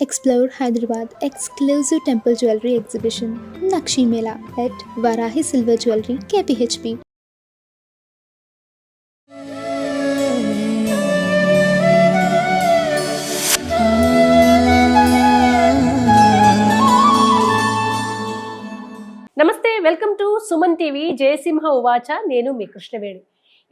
Explore Hyderabad exclusive temple jewelry exhibition Nakshi Mela at Varahi Silver Jewelry KPHP. నమస్తే, welcome to Suman TV. Jayasimha ఉవాచ. నేను మీ కృష్ణవేణి.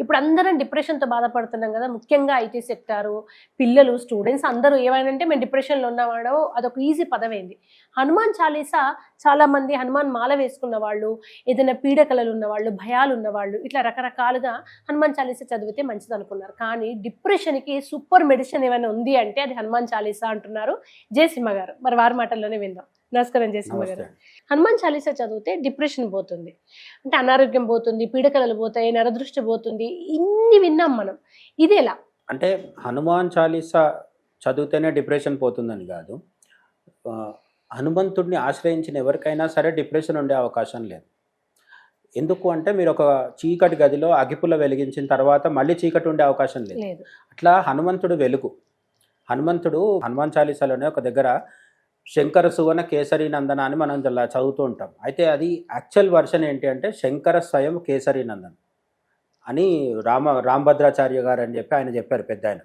ఇప్పుడు అందరం డిప్రెషన్తో బాధపడుతున్నాం కదా, ముఖ్యంగా ఐటీ సెక్టారు పిల్లలు, స్టూడెంట్స్ అందరూ ఏమైనా మేము డిప్రెషన్లో ఉన్నవాడో అదొక ఈజీ పదమైంది. హనుమాన్ చాలీసా చాలామంది హనుమాన్ మాల వేసుకున్న వాళ్ళు, ఏదైనా పీడకలలు ఉన్నవాళ్ళు, భయాలు ఉన్నవాళ్ళు, ఇట్లా రకరకాలుగా హనుమాన్ చాలీసా చదివితే మంచిది అనుకున్నారు. కానీ డిప్రెషన్కి సూపర్ మెడిసిన్ ఏమైనా ఉంది అంటే అది హనుమాన్ చాలీసా అంటున్నారు జయసింహ గారు. మరి వారి మాటల్లోనే విందాం. నమస్కారం జయసింహ గారు. హనుమాన్ చాలీసా చదివితే డిప్రెషన్ పోతుంది అంటే, అనారోగ్యం పోతుంది, పీడకలలు పోతాయి, నరదృష్టి పోతుంది, ఇన్ని విన్నాం మనం. ఇదేలా అంటే హనుమాన్ చాలీసా చదివితేనే డిప్రెషన్ పోతుందని కాదు. హనుమంతుడిని ఆశ్రయించిన ఎవరికైనా సరే డిప్రెషన్ ఉండే అవకాశం లేదు. ఎందుకు అంటే, మీరు ఒక చీకటి గదిలో అగిపుల్ల వెలిగించిన తర్వాత మళ్ళీ చీకటి ఉండే అవకాశం లేదు. అట్లా హనుమంతుడు వెలుగు. హనుమాన్ చాలీసాలోనే ఒక దగ్గర శంకర సువన కేసరి నందన అని మనం చదువుతూ ఉంటాం. అయితే అది యాక్చువల్ వర్షన్ ఏంటి అంటే శంకర స్వయం కేసరి నందన్ అని రామభద్రాచార్య గారు అని చెప్పి ఆయన చెప్పారు, పెద్ద ఆయన.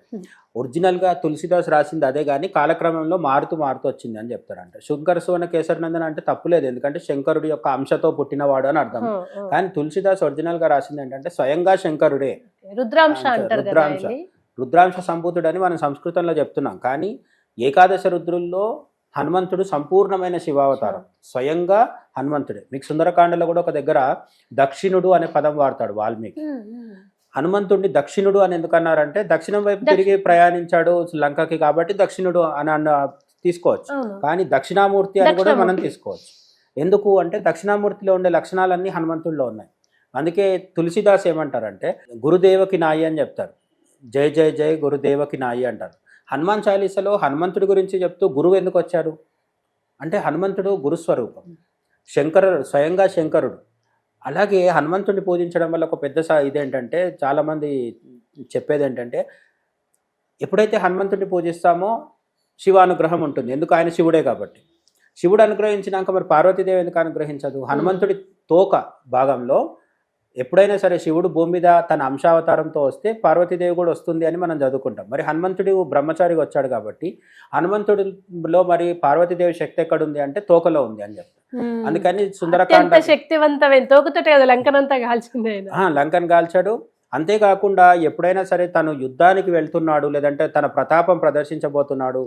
ఒరిజినల్గా తులసిదాస్ రాసింది అదే, కానీ కాలక్రమంలో మారుతూ వచ్చింది అని చెప్తారంట. శంకర సువన కేసరి నందన్ అంటే తప్పులేదు, ఎందుకంటే శంకరుడి యొక్క అంశతో పుట్టినవాడు అని అర్థం. కానీ తులసిదాస్ ఒరిజినల్గా రాసింది ఏంటంటే స్వయంగా శంకరుడే, రుద్రాంశ సంభూతుడని మనం సంస్కృతంలో చెప్తున్నాం. కానీ ఏకాదశ రుద్రుల్లో హనుమంతుడు సంపూర్ణమైన శివావతారం, స్వయంగా హనుమంతుడే. మీకు సుందరకాండలో కూడా ఒక దగ్గర దక్షిణుడు అనే పదం వాడతాడు వాల్మీకి. హనుమంతుడిని దక్షిణుడు అని ఎందుకన్నారంటే, దక్షిణం వైపు తిరిగి ప్రయాణించాడు లంకకి కాబట్టి దక్షిణుడు అని తీసుకోవచ్చు. కానీ దక్షిణామూర్తి అని కూడా మనం తీసుకోవచ్చు. ఎందుకు అంటే దక్షిణామూర్తిలో ఉండే లక్షణాలన్నీ హనుమంతుడిలో ఉన్నాయి. అందుకే తులసిదాస్ ఏమంటారంటే గురుదేవకి నాయి అని చెప్తారు. జై జై జై గురుదేవకి నాయి అంటారు. హనుమాన్ చాలీసాలో హనుమంతుడి గురించి చెప్తూ గురువు ఎందుకు వచ్చారు అంటే, హనుమంతుడు గురుస్వరూపం, స్వయంగా శంకరుడు. అలాగే హనుమంతుడిని పూజించడం వల్ల ఒక పెద్ద ఇదేంటంటే, చాలామంది చెప్పేది ఏంటంటే, ఎప్పుడైతే హనుమంతుడిని పూజిస్తామో శివానుగ్రహం ఉంటుంది. ఎందుకు? ఆయన శివుడే కాబట్టి. శివుడు అనుగ్రహించినాక మరి పార్వతీదేవి ఎందుకు అనుగ్రహించదు? హనుమంతుడి తోక భాగంలో ఎప్పుడైనా సరే శివుడు భూమి మీద తన అంశావతారంతో వస్తే పార్వతీదేవి కూడా వస్తుంది అని మనం చదువుకుంటాం. మరి హనుమంతుడు బ్రహ్మచారిగా వచ్చాడు కాబట్టి హనుమంతుడిలో మరి పార్వతీదేవి శక్తి ఎక్కడుంది అంటే తోకలో ఉంది అని చెప్తారు. అందుకని సుందరకాండ శక్తివంతమైన తోకతోటే కదా లంకనంతా కాల్చింది. లంకను కాల్చాడు. అంతేకాకుండా ఎప్పుడైనా సరే తను యుద్ధానికి వెళ్తున్నాడు, లేదంటే తన ప్రతాపం ప్రదర్శించబోతున్నాడు,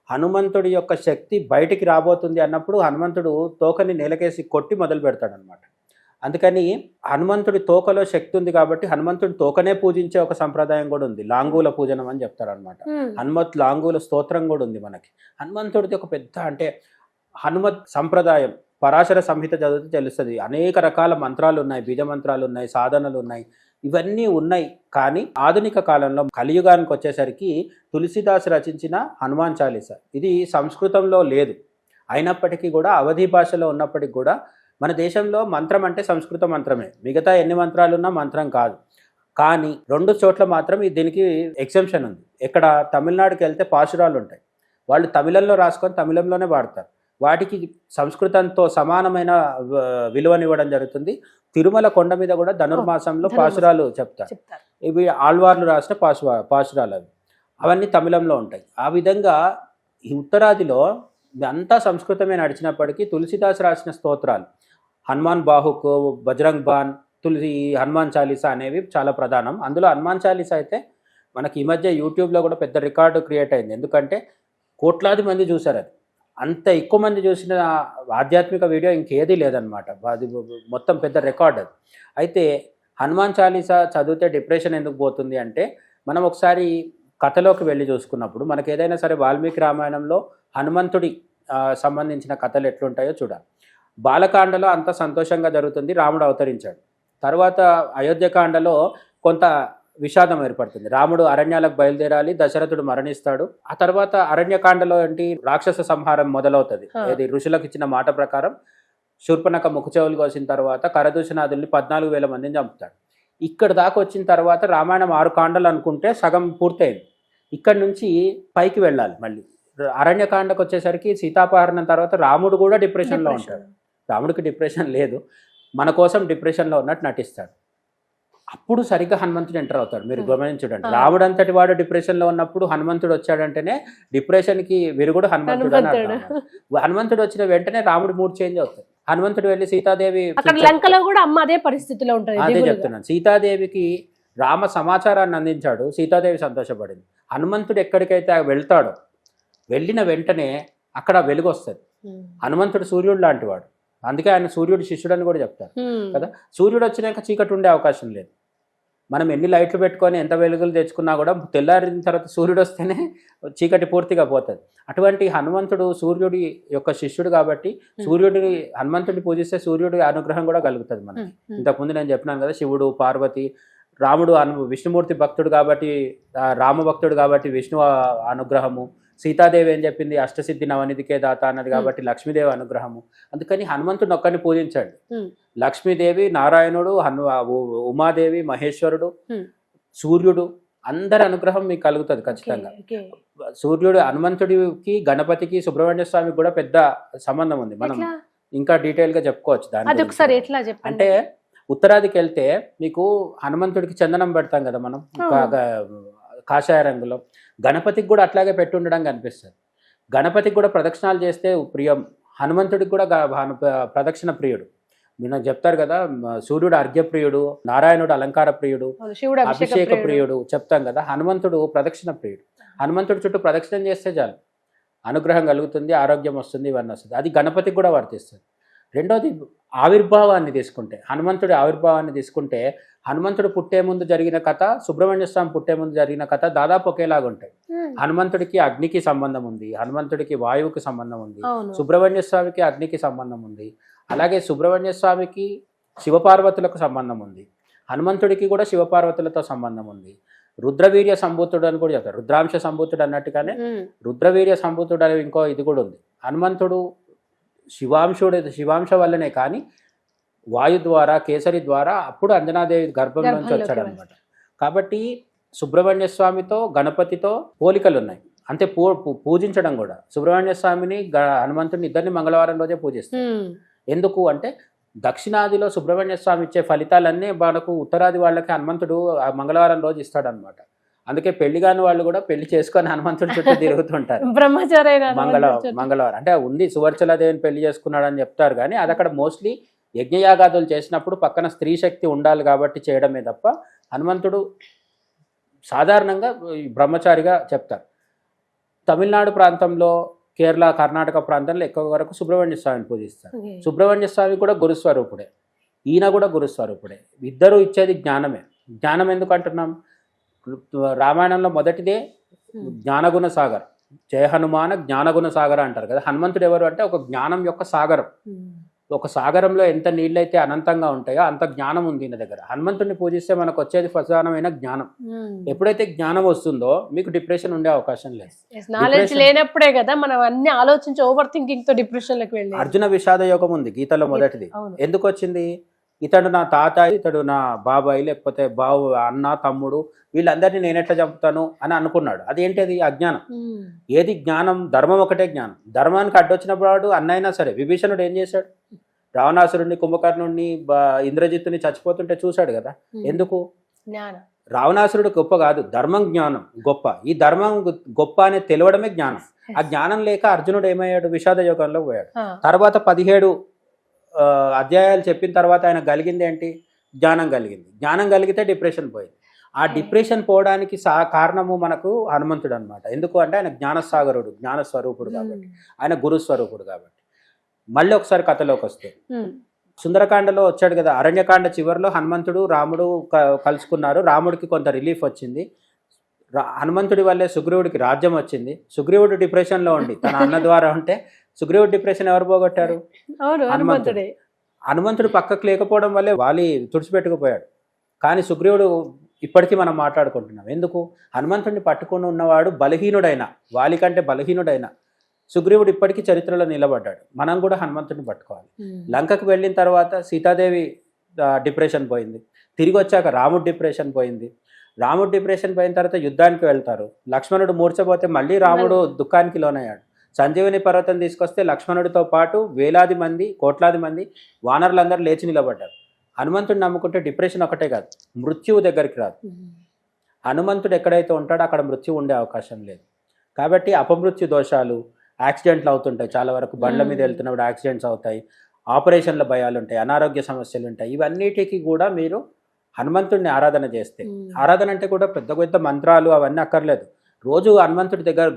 హనుమంతుడి యొక్క శక్తి బయటికి రాబోతుంది అన్నప్పుడు హనుమంతుడు తోకని నేలకేసి కొట్టి మొదలు పెడతాడు అనమాట. అందుకని హనుమంతుడి తోకలో శక్తి ఉంది కాబట్టి హనుమంతుడి తోకనే పూజించే ఒక సంప్రదాయం కూడా ఉంది. లాంగూల పూజనం అని చెప్తారు అనమాట. హనుమత్ లాంగూల స్తోత్రం కూడా ఉంది మనకి. హనుమంతుడిది ఒక పెద్ద అంటే హనుమత్ సంప్రదాయం పరాశర సంహిత చదివితే తెలుస్తుంది. అనేక రకాల మంత్రాలు ఉన్నాయి, బీజ మంత్రాలు ఉన్నాయి, సాధనలు ఉన్నాయి, ఇవన్నీ ఉన్నాయి. కానీ ఆధునిక కాలంలో కలియుగానికి వచ్చేసరికి తులసిదాస్ రచించిన హనుమాన్ చాలీసా ఇది సంస్కృతంలో లేదు. అయినప్పటికీ కూడా అవధి భాషలో ఉన్నప్పటికీ కూడా మన దేశంలో మంత్రం అంటే సంస్కృత మంత్రమే, మిగతా ఎన్ని మంత్రాలు ఉన్నా మంత్రం కాదు. కానీ 2 చోట్ల మాత్రం దీనికి ఎగ్జంప్షన్ ఉంది. ఇక్కడ తమిళనాడుకి వెళ్తే పాశురాలు ఉంటాయి, వాళ్ళు తమిళంలో రాసుకొని తమిళంలోనే వాడతారు. వాటికి సంస్కృతంతో సమానమైన విలువనివ్వడం జరుగుతుంది. తిరుమల కొండ మీద కూడా ధనుర్మాసంలో పాశురాలు చెప్తారు. ఇవి ఆళ్వార్లు రాసిన పాశురాలు అవన్నీ తమిళంలో ఉంటాయి. ఆ విధంగా ఈ ఉత్తరాదిలో అంతా సంస్కృతమే నడిచినప్పటికీ తులసిదాస్ రాసిన స్తోత్రాలు హనుమాన్ బాహుక్, బజరంగ్ బాన్, హనుమాన్ చాలీసా అనేవి చాలా ప్రధానం. అందులో హనుమాన్ చాలీసా అయితే మనకి ఈ మధ్య యూట్యూబ్లో కూడా పెద్ద రికార్డు క్రియేట్ అయింది. ఎందుకంటే కోట్లాది మంది చూశారు. అది అంత ఎక్కువ మంది చూసిన ఆధ్యాత్మిక వీడియో ఇంకేదీ లేదనమాట. అది మొత్తం పెద్ద రికార్డ్ అది. అయితే హనుమాన్ చాలీసా చదివితే డిప్రెషన్ ఎందుకు పోతుంది అంటే, మనం ఒకసారి కథలోకి వెళ్ళి చూసుకున్నప్పుడు మనకు ఏదైనా సరే వాల్మీకి రామాయణంలో హనుమంతుడి సంబంధించిన కథలు ఎట్లుంటాయో చూడాలి. బాలకాండలో అంత సంతోషంగా జరుగుతుంది, రాముడు అవతరించాడు. తర్వాత అయోధ్యకాండలో కొంత విషాదం ఏర్పడుతుంది. రాముడు అరణ్యాలకు బయలుదేరాలి, దశరథుడు మరణిస్తాడు. ఆ తర్వాత అరణ్యకాండలో ఏంటి, రాక్షస సంహారం మొదలవుతుంది. ఇది ఋషులకు ఇచ్చిన మాట ప్రకారం శూర్పణఖ ముఖచెవులు కోసిన తర్వాత కరదూషణాదుల్ని 14,000 మందిని చంపుతాడు. ఇక్కడ దాకా వచ్చిన తర్వాత రామాయణం 6 కాండలు అనుకుంటే సగం పూర్తయింది. ఇక్కడ నుంచి పైకి వెళ్ళాలి, మళ్ళీ అరణ్యకాండకు వచ్చేసరికి సీతాపహరణం తర్వాత రాముడు కూడా డిప్రెషన్లో ఉంటాడు. రాముడికి డిప్రెషన్ లేదు, మన కోసం డిప్రెషన్లో ఉన్నట్టు నటిస్తాడు. అప్పుడు సరిగ్గా హనుమంతుడు ఎంటర్ అవుతాడు. మీరు గమనించండి, రాముడు అంతటి వాడు డిప్రెషన్లో ఉన్నప్పుడు హనుమంతుడు వచ్చాడంటేనే డిప్రెషన్కి విరుగుడు హనుమంతుడు అని అర్థం. హనుమంతుడు వచ్చిన వెంటనే రాముడు మూడ్ చేంజ్ అవుతాడు. హనుమంతుడు వెళ్ళి సీతాదేవి, అక్కడ లంకలో కూడా అమ్మ అదే పరిస్థితిలో ఉంటుంది. అదే చెప్తున్నాను, సీతాదేవికి రామ సమాచారాన్ని అందించాడు, సీతాదేవి సంతోషపడింది. హనుమంతుడు ఎక్కడికైతే వెళ్తాడో వెళ్ళిన వెంటనే అక్కడ వెలుగు వస్తుంది. హనుమంతుడు సూర్యుడు లాంటి వాడు, అందుకే ఆయన సూర్యుడు శిష్యుడు అని కూడా చెప్తారు కదా. సూర్యుడు వచ్చినాక చీకటి ఉండే అవకాశం లేదు. మనం ఎన్ని లైట్లు పెట్టుకొని ఎంత వెలుగులు తెచ్చుకున్నా కూడా తెల్లారిన తర్వాత సూర్యుడు వస్తేనే చీకటి పూర్తిగా పోతుంది. అటువంటి హనుమంతుడు సూర్యుడి యొక్క శిష్యుడు కాబట్టి సూర్యుడిని, హనుమంతుడిని పూజిస్తే సూర్యుడి అనుగ్రహం కూడా కలుగుతుంది మనకి. ఇంతకుముందు నేను చెప్పినాను కదా, శివుడు, పార్వతి, రాముడు విష్ణుమూర్తి భక్తుడు కాబట్టి రామ భక్తుడు కాబట్టి విష్ణు అనుగ్రహము, సీతాదేవి ఏం చెప్పింది అష్టసిద్ధి నవనిధికే దాత అన్నది కాబట్టి లక్ష్మీదేవి అనుగ్రహము. అందుకని హనుమంతుడిని ఒక్కరిని పూజించండి. లక్ష్మీదేవి, నారాయణుడు, ఉమాదేవి, మహేశ్వరుడు, సూర్యుడు, అందరి అనుగ్రహం మీకు కలుగుతుంది ఖచ్చితంగా. సూర్యుడు, హనుమంతుడికి, గణపతికి, సుబ్రహ్మణ్య స్వామికి కూడా పెద్ద సంబంధం ఉంది. మనం ఇంకా డీటెయిల్ గా చెప్పుకోవచ్చు దాని. అంటే ఉత్తరాదికి వెళ్తే మీకు హనుమంతుడికి చందనం పెడతాం కదా మనం కాషాయ రంగులో, గణపతికి కూడా అట్లాగే పెట్టి ఉండడం కనిపిస్తుంది. గణపతికి కూడా ప్రదక్షిణాలు చేస్తే ప్రియం, హనుమంతుడికి కూడా ప్రదక్షిణ ప్రియుడు. మీరు నాకు చెప్తారు కదా, సూర్యుడు అర్ఘ్యప్రియుడు, నారాయణుడు అలంకార ప్రియుడు, అభిషేక ప్రియుడు చెప్తాం కదా. హనుమంతుడు ప్రదక్షిణ ప్రియుడు. హనుమంతుడి చుట్టూ ప్రదక్షిణం చేస్తే చాలు అనుగ్రహం కలుగుతుంది, ఆరోగ్యం వస్తుంది, ఇవన్నీ వస్తుంది. అది గణపతికి కూడా వర్తిస్తుంది. రెండోది ఆవిర్భావాన్ని తీసుకుంటే, హనుమంతుడి ఆవిర్భావాన్ని తీసుకుంటే, హనుమంతుడు పుట్టే ముందు జరిగిన కథ, సుబ్రహ్మణ్య స్వామి పుట్టే ముందు జరిగిన కథ దాదాపు ఒకేలాగా ఉంటాయి. హనుమంతుడికి అగ్నికి సంబంధం ఉంది, హనుమంతుడికి వాయువుకి సంబంధం ఉంది, సుబ్రహ్మణ్య స్వామికి అగ్నికి సంబంధం ఉంది, అలాగే సుబ్రహ్మణ్య స్వామికి శివపార్వతులకు సంబంధం ఉంది, హనుమంతుడికి కూడా శివపార్వతులతో సంబంధం ఉంది. రుద్రవీర్య సంభూతుడు అని కూడా చెప్తారు, రుద్రాంశ సంభూతుడు అన్నట్టుగానే రుద్రవీర్య సంభూతుడు అనే ఇంకో ఇది కూడా ఉంది. హనుమంతుడు శివాంశ వల్లనే కానీ వాయు ద్వారా, కేసరి ద్వారా అప్పుడు అంజనాదేవి గర్భం నుంచి వచ్చాడు అనమాట. కాబట్టి సుబ్రహ్మణ్య స్వామితో గణపతితో పోలికలు ఉన్నాయి. అంతే పూజించడం కూడా, సుబ్రహ్మణ్య స్వామిని హనుమంతుడిని ఇద్దరిని మంగళవారం రోజే పూజిస్తారు. ఎందుకు అంటే దక్షిణాదిలో సుబ్రహ్మణ్య స్వామి ఇచ్చే ఫలితాలన్నీ మనకు ఉత్తరాది వాళ్ళకి హనుమంతుడు మంగళవారం రోజు ఇస్తాడనమాట. అందుకే పెళ్లి కాని వాళ్ళు కూడా పెళ్లి చేసుకొని హనుమంతుడి చుట్టూ తిరుగుతుంటారు. మంగళవారం అంటే ఉంది, సువర్చలాదేవిని పెళ్లి చేసుకున్నాడు అని చెప్తారు కానీ అది అక్కడ మోస్ట్లీ యజ్ఞయాగాదులు చేసినప్పుడు పక్కన స్త్రీ శక్తి ఉండాలి కాబట్టి చేయడమే తప్ప హనుమంతుడు సాధారణంగా బ్రహ్మచారిగా చెప్తారు. తమిళనాడు ప్రాంతంలో, కేరళ, కర్ణాటక ప్రాంతంలో ఎక్కువ వరకు సుబ్రహ్మణ్య స్వామిని పూజిస్తారు. సుబ్రహ్మణ్య స్వామి కూడా గురుస్వరూపుడే, ఈయన కూడా గురుస్వరూపుడే. ఇద్దరు ఇచ్చేది జ్ఞానమే. జ్ఞానం ఎందుకు అంటున్నాం? రామాయణంలో మొదటిదే జ్ఞానగుణ సాగర్, జయ హనుమాన జ్ఞానగుణ సాగర అంటారు కదా. హనుమంతుడు ఎవరు అంటే ఒక జ్ఞానం యొక్క సాగరం. ఒక సాగరంలో ఎంత నీళ్ళైతే అనంతంగా ఉంటాయో అంత జ్ఞానం ఉంది ఈయన దగ్గర. హనుమంతుడిని పూజిస్తే మనకు వచ్చేది ప్రధానమైన జ్ఞానం. ఎప్పుడైతే జ్ఞానం వస్తుందో మీకు డిప్రెషన్ ఉండే అవకాశం లేదు. నాలెడ్జ్ లేనప్పుడే కదా మనం అన్ని ఆలోచించి ఓవర్ థింకింగ్ తో డిప్రెషన్ లోకి వెళ్ళి. అర్జున విషాద యోగం ఉంది గీతలో మొదటిది. ఎందుకు వచ్చింది? ఇతడు నా తాత, ఇతడు నా బాబాయ్, లేకపోతే బావు, అన్న, తమ్ముడు, వీళ్ళందరినీ నేనెట్లా చంపుతాను అని అనుకున్నాడు. అదేంటిది? అజ్ఞానం. ఏది జ్ఞానం? ధర్మం ఒకటే జ్ఞానం. ధర్మానికి అడ్డొచ్చినప్పుడు అన్నైనా సరే, విభీషణుడు ఏం చేశాడు? రావణాసురుడిని, కుంభకర్ణుడిని, ఇంద్రజిత్తుని చచ్చిపోతుంటే చూశాడు కదా. ఎందుకు? రావణాసురుడు గొప్ప కాదు, ధర్మం జ్ఞానం గొప్ప. ఈ ధర్మం గొప్ప అనేది తెలియడమే జ్ఞానం. ఆ జ్ఞానం లేక అర్జునుడు ఏమయ్యాడు? విషాద యోగంలో పోయాడు. తర్వాత 17 అధ్యాయాలు చెప్పిన తర్వాత ఆయన కలిగింది ఏంటి? జ్ఞానం కలిగింది. జ్ఞానం కలిగితే డిప్రెషన్ పోయింది. ఆ డిప్రెషన్ పోవడానికి కారణము మనకు హనుమంతుడు అనమాట. ఎందుకు అంటే ఆయన జ్ఞానసాగరుడు, జ్ఞానస్వరూపుడు కాబట్టి, ఆయన గురుస్వరూపుడు కాబట్టి. మళ్ళీ ఒకసారి కథలోకి వస్తే, సుందరకాండలో వచ్చాడు కదా, అరణ్యకాండ చివరిలో హనుమంతుడు, రాముడు కలుసుకున్నారు. రాముడికి కొంత రిలీఫ్ వచ్చింది. హనుమంతుడి వల్లే సుగ్రీవుడికి రాజ్యం వచ్చింది. సుగ్రీవుడు డిప్రెషన్లో ఉండి తన అన్న ద్వారా ఉంటే సుగ్రీవుడు డిప్రెషన్ ఎవరు పోగొట్టారు? హనుమంతుడే. హనుమంతుడు పక్కకు లేకపోవడం వల్లే వాలి తుడిచిపెట్టుకుపోయాడు. కానీ సుగ్రీవుడు ఇప్పటికీ మనం మాట్లాడుకుంటున్నాం. ఎందుకు? హనుమంతుడిని పట్టుకుని ఉన్నవాడు బలహీనుడైన, వాలి కంటే బలహీనుడైన సుగ్రీవుడు ఇప్పటికీ చరిత్రలో నిలబడ్డాడు. మనం కూడా హనుమంతుడిని పట్టుకోవాలి. లంకకు వెళ్ళిన తర్వాత సీతాదేవి డిప్రెషన్ పోయింది. తిరిగి వచ్చాక రాముడు డిప్రెషన్ పోయింది. రాముడు డిప్రెషన్ పోయిన తర్వాత యుద్ధానికి వెళ్తారు. లక్ష్మణుడు మూర్చపోతే మళ్ళీ రాముడు దుఃఖానికి లోనయ్యాడు. సంజీవని పర్వతం తీసుకొస్తే లక్ష్మణుడితో పాటు వేలాది మంది, కోట్లాది మంది వానరులందరూ లేచి నిలబడ్డారు. హనుమంతుడిని నమ్ముకుంటే డిప్రెషన్ ఒకటే కాదు, మృత్యువు దగ్గరికి రాదు. హనుమంతుడు ఎక్కడైతే ఉంటాడో అక్కడ మృత్యు ఉండే అవకాశం లేదు. కాబట్టి అపమృత్యు దోషాలు, యాక్సిడెంట్లు అవుతుంటాయి. చాలా వరకు బండ్ల మీద వెళ్తున్నప్పుడు యాక్సిడెంట్స్ అవుతాయి, ఆపరేషన్ల భయాలు ఉంటాయి, అనారోగ్య సమస్యలు ఉంటాయి. ఇవన్నిటికీ కూడా మీరు హనుమంతుడిని ఆరాధన చేస్తే, ఆరాధన అంటే కూడా పెద్ద పెద్ద మంత్రాలు అవన్నీ అక్కర్లేదు. రోజు హనుమంతుడి దగ్గర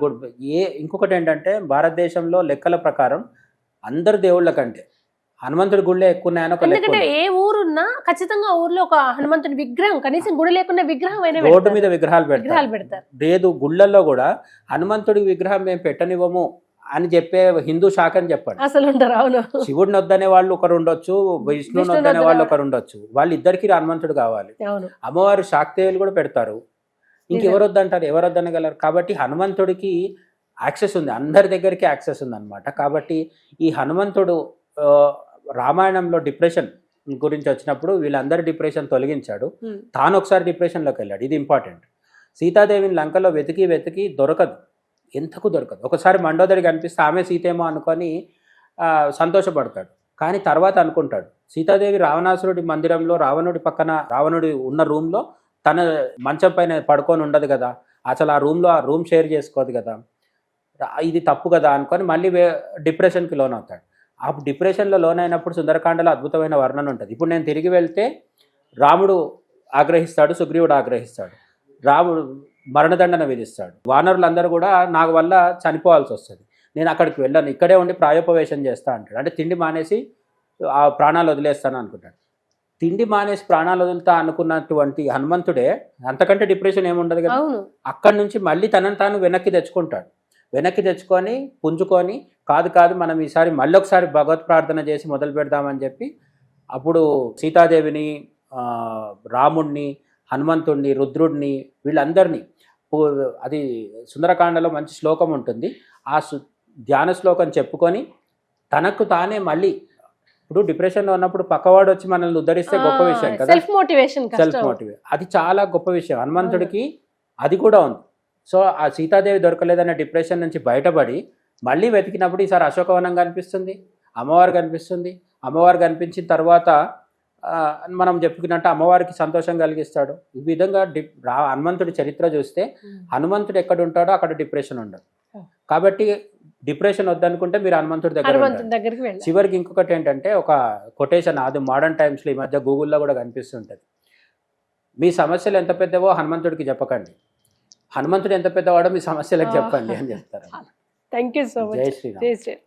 ఇంకొకటి ఏంటంటే భారతదేశంలో లెక్కల ప్రకారం అందరు దేవుళ్ళ కంటే హనుమంతుడి గుళ్ళే ఎక్కువ ఉన్నాయని ఒక లెక్క ఎందుకంటే ఉంది. ఏ ఊరున్నా ఖచ్చితంగా ఊర్లో ఒక హనుమంతుడి విగ్రహం, కనీసం గుడి లేకుండా విగ్రహం అయినా రోడ్డు మీద విగ్రహాలు విగ్రహాలు పెడతారు. పెడతారు. లేదు గుళ్ళల్లో కూడా హనుమంతుడి విగ్రహం మేము పెట్టనివ్వము అని చెప్పే హిందూ శాఖ అని చెప్పండి. అసలు ఉంటారు. అవును, శివుడిని వద్దనే వాళ్ళు ఒకరు ఉండొచ్చు, విష్ణుని వద్దనే వాళ్ళు ఒకరు ఉండొచ్చు. వాళ్ళిద్దరికి హనుమంతుడు కావాలి. అవును. అమ్మవారు శాక్తేయులు కూడా పెడతారు. ఇంకెవరు వద్దంటారు? ఎవరు వద్దనగలరు? కాబట్టి హనుమంతుడికి యాక్సెస్ ఉంది, అందరి దగ్గరికి యాక్సెస్ ఉంది అనమాట. కాబట్టి ఈ హనుమంతుడు రామాయణంలో డిప్రెషన్ గురించి వచ్చినప్పుడు వీళ్ళందరి డిప్రెషన్ తొలగించాడు, తాను ఒకసారి డిప్రెషన్లోకి వెళ్ళాడు. ఇది ఇంపార్టెంట్. సీతాదేవిని లంకలో వెతికి వెతికి దొరకదు, ఎంతకు దొరకదు. ఒకసారి మండోదరి కనిపిస్తే ఆమె సీతేమో అనుకొని సంతోషపడతాడు. కానీ తర్వాత అనుకుంటాడు, సీతాదేవి రావణాసురుడి మందిరంలో రావణుడి పక్కన, రావణుడి ఉన్న రూమ్లో తన మంచం పైన పడుకొని ఉండదు కదా, అసలు ఆ రూమ్ షేర్ చేసుకోదు కదా, ఇది తప్పు కదా అనుకొని మళ్ళీ డిప్రెషన్కి లోన్ అవుతాడు. ఆ డిప్రెషన్లో లోన్ అయినప్పుడు సుందరకాండలో అద్భుతమైన వర్ణన ఉంటుంది. ఇప్పుడు నేను తిరిగి వెళ్తే రాముడు ఆగ్రహిస్తాడు, సుగ్రీవుడు ఆగ్రహిస్తాడు, రాముడు మరణదండన విధిస్తాడు, వానరులందరూ కూడా నాకు వల్ల చనిపోవాల్సి వస్తుంది, నేను అక్కడికి వెళ్ళాను, ఇక్కడే ఉండి ప్రాయోపవేశం చేస్తా అంటాడు. అంటే తిండి మానేసి ఆ ప్రాణాలు వదిలేస్తాను అనుకుంటాడు. తిండి మానేసి ప్రాణాలు వదులుతా అనుకున్నటువంటి హనుమంతుడే అంతకంటే డిప్రెషన్ ఏముండదు కదా. అక్కడి నుంచి మళ్ళీ తనను తాను వెనక్కి తెచ్చుకొని పుంజుకొని, కాదు మనం ఈసారి మళ్ళీ ఒకసారి భగవత్ ప్రార్థన చేసి మొదలు పెడదామని చెప్పి అప్పుడు సీతాదేవిని, రాముడిని, హనుమంతుడిని, రుద్రుడిని, వీళ్ళందరినీ, అది సుందరకాండలో మంచి శ్లోకం ఉంటుంది, ఆ ధ్యాన శ్లోకం చెప్పుకొని తనకు తానే మళ్ళీ, ఇప్పుడు డిప్రెషన్లో ఉన్నప్పుడు పక్కవాడు వచ్చి మనల్ని ఉద్ధరిస్తే గొప్ప విషయం కదా, సెల్ఫ్ మోటివేషన్, అది చాలా గొప్ప విషయం. హనుమంతుడికి అది కూడా ఉంది. సో ఆ సీతాదేవి దొరకలేదనే డిప్రెషన్ నుంచి బయటపడి మళ్ళీ వెతికినప్పుడు ఈసారి అశోకవనం కనిపిస్తుంది, అమ్మవారు కనిపించిన తర్వాత మనం చెప్పుకున్నట్టు అమ్మవారికి సంతోషం కలిగిస్తాడు. ఈ విధంగా హనుమంతుడి చరిత్ర చూస్తే హనుమంతుడు ఎక్కడ ఉంటాడో అక్కడ డిప్రెషన్ ఉండదు. కాబట్టి డిప్రెషన్ వద్దనుకుంటే మీరు హనుమంతుడి దగ్గరికి వెళ్ళండి. చివరికి ఇంకొకటి ఏంటంటే ఒక కొటేషన్, అది మోడర్న్ టైమ్స్లో ఈ మధ్య గూగుల్లో కూడా కనిపిస్తుంటుంది, మీ సమస్యలు ఎంత పెద్దవో హనుమంతుడికి చెప్పకండి, హనుమంతుడు ఎంత పెద్దవాడో మీ సమస్యలకు చెప్పండి అని చెప్తారు. Thank you so much. జై శ్రీరామ్.